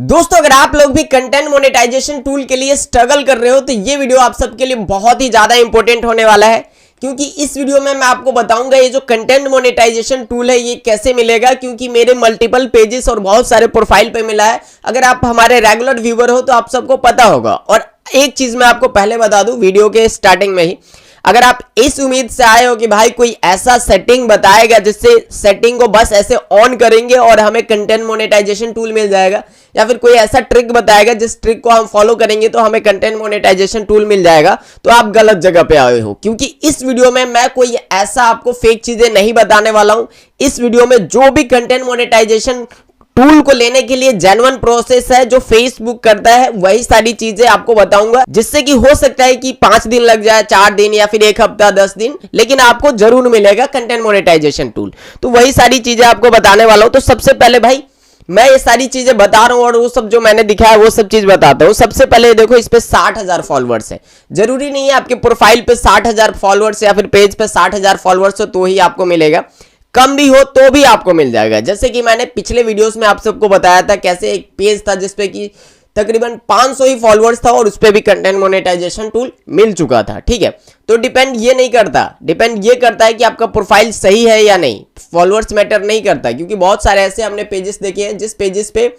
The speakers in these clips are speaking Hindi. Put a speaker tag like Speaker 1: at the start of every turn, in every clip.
Speaker 1: दोस्तों अगर आप लोग भी कंटेंट मोनेटाइजेशन टूल के लिए स्ट्रगल कर रहे हो तो ये वीडियो आप सबके लिए बहुत ही ज्यादा इंपॉर्टेंट होने वाला है, क्योंकि इस वीडियो में मैं आपको बताऊंगा ये जो कंटेंट मोनेटाइजेशन टूल है ये कैसे मिलेगा। क्योंकि मेरे मल्टीपल पेजेस और बहुत सारे प्रोफाइल पे मिला है। अगर आप हमारे रेगुलर व्यूअर हो तो आप सबको पता होगा। और एक चीज मैं आपको पहले बता दूं वीडियो के स्टार्टिंग में ही, अगर आप इस उम्मीद से आए हो कि भाई कोई ऐसा सेटिंग बताएगा जिससे सेटिंग को बस ऐसे ऑन करेंगे और हमें कंटेंट मोनेटाइजेशन टूल मिल जाएगा, या फिर कोई ऐसा ट्रिक बताएगा जिस ट्रिक को हम फॉलो करेंगे तो हमें कंटेंट मोनेटाइजेशन टूल मिल जाएगा, तो आप गलत जगह पे आए हो। क्योंकि इस वीडियो में मैं कोई ऐसा आपको फेक चीजें नहीं बताने वाला हूं। इस वीडियो में जो भी कंटेंट मोनेटाइजेशन टूल को लेने के लिए जेन्युइन प्रोसेस है जो फेसबुक करता है, वही सारी चीजें आपको बताऊंगा, जिससे कि हो सकता है कि 5 दिन लग जाए, 4 दिन या फिर 1 हफ्ता, 10 दिन, लेकिन आपको जरूर मिलेगा कंटेंट मोनेटाइजेशन टूल। तो वही सारी चीजें आपको बताने वाला हूं। तो सबसे पहले भाई मैं ये सारी चीजें बता रहा हूं और वो सब जो मैंने दिखाया वो सब चीज बताता हूं। सबसे पहले देखो, इस पे 60,000 फॉलोअर्स है। जरूरी नहीं है आपके प्रोफाइल पे 60,000 फॉलोअर्स या फिर पेज पे 60,000 फॉलोअर्स हो तो ही आपको मिलेगा, कम भी हो तो भी आपको मिल जाएगा। जैसे कि मैंने पिछले वीडियोस में आप सबको बताया था कैसे एक पेज था जिसपे कि तकरीबन 500 ही फॉलोअर्स था और उस पे भी कंटेंट मोनेटाइजेशन टूल मिल चुका था। ठीक है, तो डिपेंड ये नहीं करता, डिपेंड ये करता है कि आपका प्रोफाइल सही है या नहीं। फॉलोअर्स मैटर नहीं करता, क्योंकि बहुत सारे ऐसे हमने पेजेस देखे हैं जिस पेजेस पे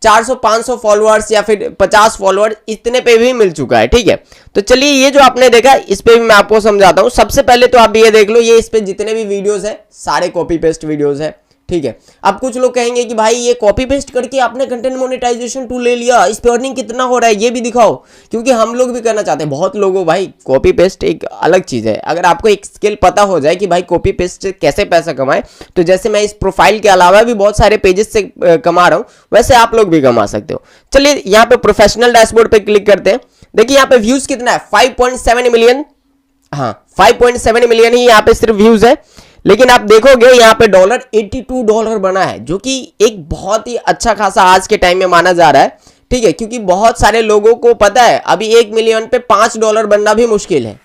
Speaker 1: 400-500 फॉलोअर्स या फिर 50 फॉलोअर्स इतने पे भी मिल चुका है। ठीक है, तो चलिए ये जो आपने देखा इस पे भी मैं आपको समझाता हूं। सबसे पहले तो आप ये देख लो, ये इस पे जितने भी वीडियोस है सारे कॉपी पेस्ट वीडियोस है। ठीक है, अब कुछ लोग कहेंगे कि भाई ये कॉपी पेस्ट करके आपने कंटेंट मोनेटाइजेशन टूल ले लिया, इस पे अर्निंग कितना हो रहा है ये भी दिखाओ, क्योंकि हम लोग भी करना चाहते हैं। बहुत लोगों भाई कॉपी पेस्ट एक अलग चीज है। अगर आपको एक स्किल पता हो जाए कि भाई कॉपी पेस्ट से कैसे पैसा कमाए, तो जैसे मैं इस प्रोफाइल के अलावा भी बहुत सारे पेजेस से कमा रहा हूं, वैसे आप लोग भी कमा सकते हो। चलिए यहाँ पे प्रोफेशनल डैशबोर्ड पे क्लिक करते हैं। देखिए यहाँ पे व्यूज कितना है, 5.7 मिलियन। हाँ, 5.7 मिलियन ही यहाँ पे सिर्फ व्यूज है। लेकिन आप देखोगे यहाँ पे $82 बना है, जो कि एक बहुत ही अच्छा खासा आज के टाइम में माना जा रहा है। ठीक है, क्योंकि बहुत सारे लोगों को पता है अभी 1 मिलियन पे $5 बनना भी मुश्किल है,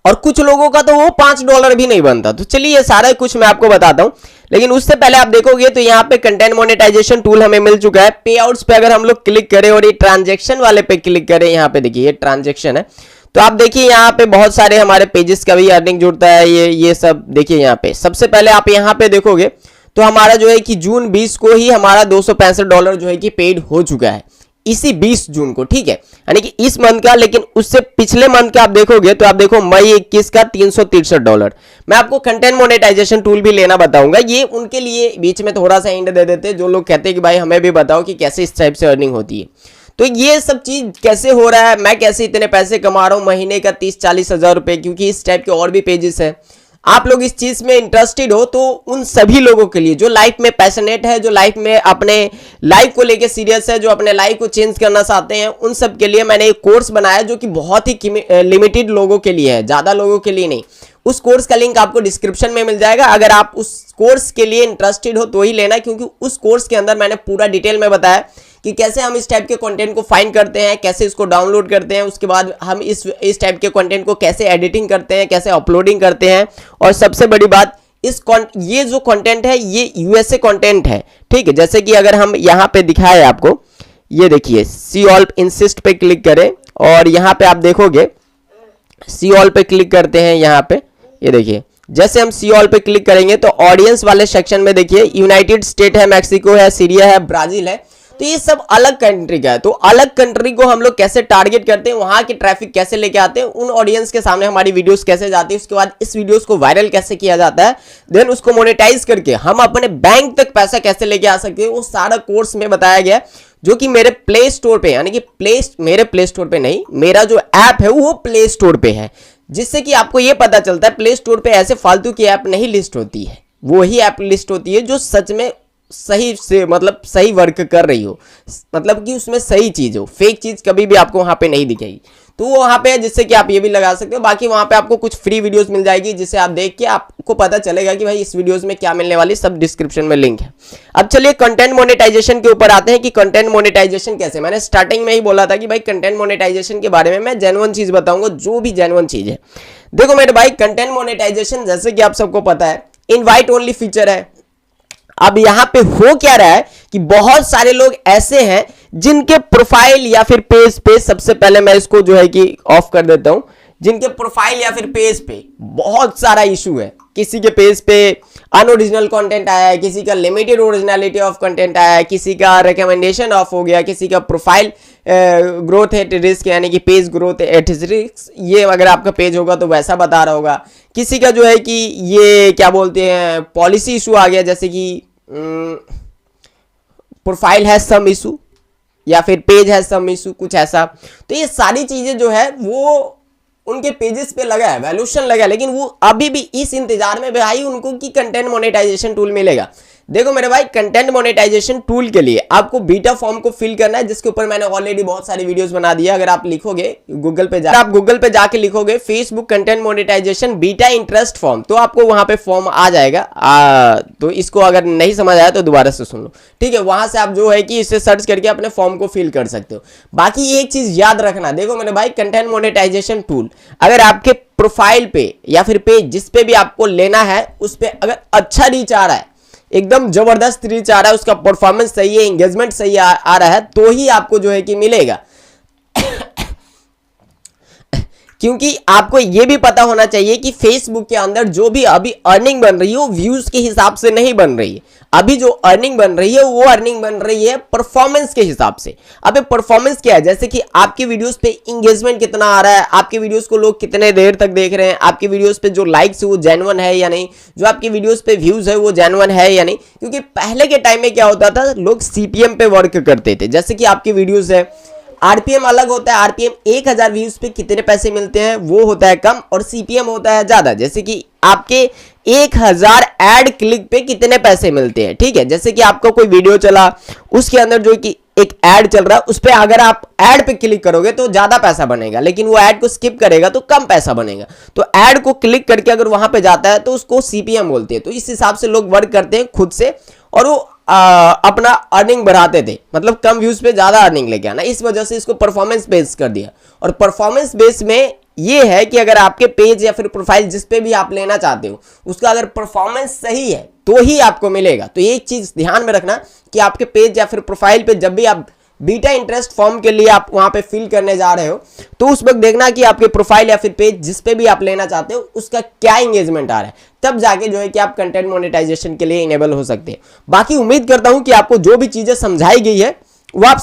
Speaker 1: और कुछ लोगों का तो वो $5 भी नहीं बनता। तो चलिए ये सारा कुछ मैं आपको बताता हूँ, लेकिन उससे पहले आप देखोगे तो यहाँ पे कंटेंट मोनेटाइजेशन टूल हमें मिल चुका है। पे आउट्स पे अगर हम लोग क्लिक करें और ये ट्रांजेक्शन वाले पे क्लिक करें, यहाँ पे देखिए ये ट्रांजेक्शन है, तो आप देखिए यहाँ पे बहुत सारे हमारे पेजेस का भी अर्निंग जुड़ता है। ये सब देखिए यहाँ पे। सबसे पहले आप यहाँ पे देखोगे तो हमारा जो है कि जून 20 को ही हमारा $265 जो है कि पेड हो चुका है, इसी 20 जून को। ठीक है, यानी कि इस मंथ का। लेकिन उससे पिछले मंथ का आप देखोगे तो आप देखो मई 21 का $363। मैं आपको कंटेंट मोनेटाइजेशन टूल भी लेना बताऊंगा, ये उनके लिए बीच में थोड़ा सा हिंट दे देते हैं जो लोग कहते हैं कि भाई हमें भी बताओ कि कैसे इस टाइप से अर्निंग होती है। तो ये सब चीज कैसे हो रहा है, मैं कैसे इतने पैसे कमा रहा हूं महीने का 30-40 हजार रुपए, क्योंकि इस टाइप के और भी पेजेस है। आप लोग इस चीज में इंटरेस्टेड हो तो उन सभी लोगों के लिए जो लाइफ में पैशनेट है, जो लाइफ में अपने लाइफ को लेके सीरियस है, जो अपने लाइफ को चेंज करना चाहते हैं, उन सब के लिए मैंने एक कोर्स बनाया जो कि बहुत ही लिमिटेड लोगों के लिए है, ज्यादा लोगों के लिए नहीं। उस कोर्स का लिंक आपको डिस्क्रिप्शन में मिल जाएगा। अगर आप उस कोर्स के लिए इंटरेस्टेड हो तो ही लेना, क्योंकि उस कोर्स के अंदर मैंने पूरा डिटेल में बताया कि कैसे हम इस टाइप के कंटेंट को फाइंड करते हैं, कैसे इसको डाउनलोड करते हैं, उसके बाद हम इस टाइप के कंटेंट को कैसे एडिटिंग करते हैं, कैसे अपलोडिंग करते हैं। और सबसे बड़ी बात, ये जो कंटेंट है ये यूएसए कंटेंट है। ठीक है, जैसे कि अगर हम यहाँ पे दिखाए आपको, ये देखिए सी ऑल इंसिस्ट पे क्लिक करें और यहाँ पे आप देखोगे सी ऑल पे क्लिक करते हैं। यहाँ पे ये देखिए, जैसे हम सी ऑल पे क्लिक करेंगे तो ऑडियंस वाले सेक्शन में देखिए यूनाइटेड स्टेट है, मैक्सिको है, सीरिया है, ब्राजील है। तो ये सब अलग कंट्री का है। तो अलग कंट्री को हम लोग कैसे टारगेट करते हैं, वहां की ट्रैफिक कैसे लेके आते हैं, उन ऑडियंस के सामने हमारी वीडियोस कैसे जाती है, उसके बाद इस वीडियोस को वायरल कैसे किया जाता है, देन उसको मोनेटाइज करके हम अपने बैंक तक पैसा कैसे लेके आ सकते हैं, वो सारा कोर्स में बताया गया है, जो कि मेरे प्ले स्टोर पे, यानी कि मेरे प्ले स्टोर पे नहीं, मेरा जो ऐप है वो प्ले स्टोर पे है, जिससे कि आपको ये पता चलता है प्ले स्टोर पे ऐसे फालतू की ऐप नहीं लिस्ट होती है, वही ऐप लिस्ट होती है जो सच में सही से मतलब सही वर्क कर रही हो, मतलब कि उसमें सही चीज हो। फेक चीज कभी भी आपको वहां पे नहीं दिखेगी, तो वो वहां पे है, जिससे कि आप ये भी लगा सकते हो। बाकी वहां पे आपको कुछ फ्री वीडियोस मिल जाएगी, जिसे आप देख के आपको पता चलेगा कि भाई इस वीडियोस में क्या मिलने वाली, सब डिस्क्रिप्शन में लिंक है। अब चलिए कंटेंट मोनेटाइजेशन के ऊपर आते हैं कि कंटेंट मोनेटाइजेशन कैसे। मैंने स्टार्टिंग में ही बोला था कि भाई कंटेंट मोनेटाइजेशन के बारे में मैं जेन्युइन चीज बताऊंगा, जो भी जेन्युइन चीज है। देखो मेरे भाई, कंटेंट मोनेटाइजेशन जैसे कि आप सबको पता है इनवाइट ओनली फीचर है। अब यहां पे हो क्या रहा है कि बहुत सारे लोग ऐसे हैं जिनके प्रोफाइल या फिर पेज पे, सबसे पहले मैं इसको जो है कि ऑफ कर देता हूं, जिनके प्रोफाइल या फिर पेज पे बहुत सारा इशू है। किसी के पेज पे अनओरिजिनल कंटेंट आया है, किसी का लिमिटेड ओरिजिनलिटी ऑफ कंटेंट आया है, किसी का रिकमेंडेशन ऑफ हो गया, किसी का प्रोफाइल ग्रोथ एट रिस्क यानी कि पेज ग्रोथ एट रिस्क, ये अगर आपका पेज होगा तो वैसा बता रहा होगा। किसी का जो है कि ये क्या बोलते हैं पॉलिसी इशू आ गया, जैसे कि प्रोफाइल हैज सम इशू या फिर पेज हैज सम इशू, कुछ ऐसा। तो ये सारी चीजें जो है वो उनके पेजेस पे लगा है, वैल्यूएशन लगा है, लेकिन वो अभी भी इस इंतजार में भाई उनको कि कंटेंट मोनेटाइजेशन टूल मिलेगा। देखो मेरे भाई, कंटेंट मोनेटाइजेशन टूल के लिए आपको बीटा फॉर्म को फिल करना है, जिसके ऊपर मैंने ऑलरेडी बहुत सारी वीडियोस बना दिया। अगर आप लिखोगे गूगल पे आप गूगल पे जाके लिखोगे Facebook content monetisation beta interest form, तो आपको वहां पे फॉर्म आ जाएगा। तो इसको अगर नहीं समझ आया तो दोबारा से सुन लो, ठीक है। वहां से आप जो है कि इसे सर्च करके अपने फॉर्म को फिल कर सकते हो। बाकी एक चीज याद रखना, देखो मेरे भाई, कंटेंट मोनेटाइजेशन टूल अगर आपके प्रोफाइल पे या फिर पेज जिस पे भी आपको लेना है उस पे अगर अच्छा रीच आ रहा है, एकदम जबरदस्त रीच आ रहा है, उसका परफॉर्मेंस सही है, एंगेजमेंट सही आ रहा है, तो ही आपको जो है कि मिलेगा। क्योंकि आपको यह भी पता होना चाहिए कि फेसबुक के अंदर जो भी अभी अर्निंग बन रही है वो व्यूज के हिसाब से नहीं बन रही है। अभी जो अर्निंग बन रही है वो अर्निंग बन रही है परफॉर्मेंस के हिसाब से। अब परफॉर्मेंस क्या है, जैसे कि आपकी वीडियोस पे इंगेजमेंट कितना आ रहा है, आपकी वीडियोस को लोग कितने देर तक देख रहे हैं, आपकी वीडियोस पे जो लाइक्स है वो जेन्युइन है या नहीं, जो आपकी वीडियोस पे व्यूज है वो जेन्युइन है या नहीं। क्योंकि पहले के टाइम में क्या होता था, लोग सीपीएम पे वर्क करते थे। जैसे कि आपकी वीडियोस है, आरपीएम अलग होता है, आरपीएम 1000 व्यूज पे कितने पैसे मिलते हैं वो होता है कम, और सीपीएम होता है ज्यादा। जैसे कि आपके 1000 एड क्लिक पे कितने पैसे मिलते हैं, ठीक है। जैसे कि आपका कोई वीडियो चला, उसके अंदर जो कि एक ऐड चल रहा है, उस पे अगर आप ऐड पे क्लिक करोगे तो ज्यादा पैसा बनेगा, लेकिन वो ऐड को स्किप करेगा तो कम पैसा बनेगा। तो ऐड को क्लिक करके अगर वहां पे जाता है तो उसको सीपीएम बोलते हैं। तो इस हिसाब से लोग वर्क करते हैं खुद से, और वो अपना अर्निंग बढ़ाते थे, मतलब कम व्यूज पे ज्यादा अर्निंग लेके आना। इस वजह से इसको परफॉर्मेंस बेस कर दिया। और परफॉर्मेंस बेस में ये है कि अगर आपके पेज या फिर प्रोफाइल जिस पे भी आप लेना चाहते हो उसका अगर परफॉर्मेंस सही है तो ही आपको मिलेगा। तो ये चीज ध्यान में रखना कि आपके पेज या फिर प्रोफाइल पे जब भी आप बीटा इंटरेस्ट फॉर्म के लिए आप वहां पे फिल करने जा रहे हो तो उस वक्त देखना कि आपके प्रोफाइल या फिर पेज जिस पे भी आप लेना चाहते हो उसका क्या एंगेजमेंट आ रहा है, तब जाके जो है कि आप कंटेंट मोनेटाइजेशन के लिए इनेबल हो सकते हैं। बाकी उम्मीद करता हूं कि आपको जो भी चीजें समझाई गई है वो आप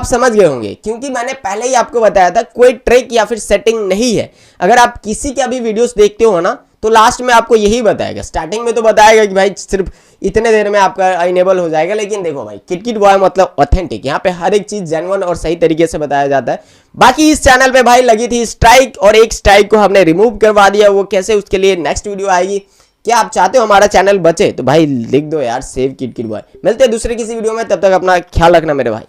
Speaker 1: समझ गए होंगे, क्योंकि मैंने पहले ही आपको बताया था कोई ट्रिक या फिर सेटिंग नहीं है। अगर आप किसी के अभी वीडियोस देखते हो ना तो लास्ट में आपको यही बताएगा। स्टार्टिंग में तो बताएगा कि भाई सिर्फ इतने देर में आपका इनेबल हो जाएगा, लेकिन देखो भाई किटकिट बॉय मतलब ऑथेंटिक, यहाँ पे हर एक चीज जेन्युइन और सही तरीके से बताया जाता है। बाकी इस चैनल पे भाई लगी थी स्ट्राइक, और एक स्ट्राइक को हमने रिमूव करवा दिया। वो कैसे, उसके लिए नेक्स्ट वीडियो आएगी। क्या आप चाहते हो हमारा चैनल बचे तो भाई लिख दो यार सेव किटकिट बॉय। मिलते हैं दूसरे किसी वीडियो में, तब तक अपना ख्याल रखना मेरे भाई।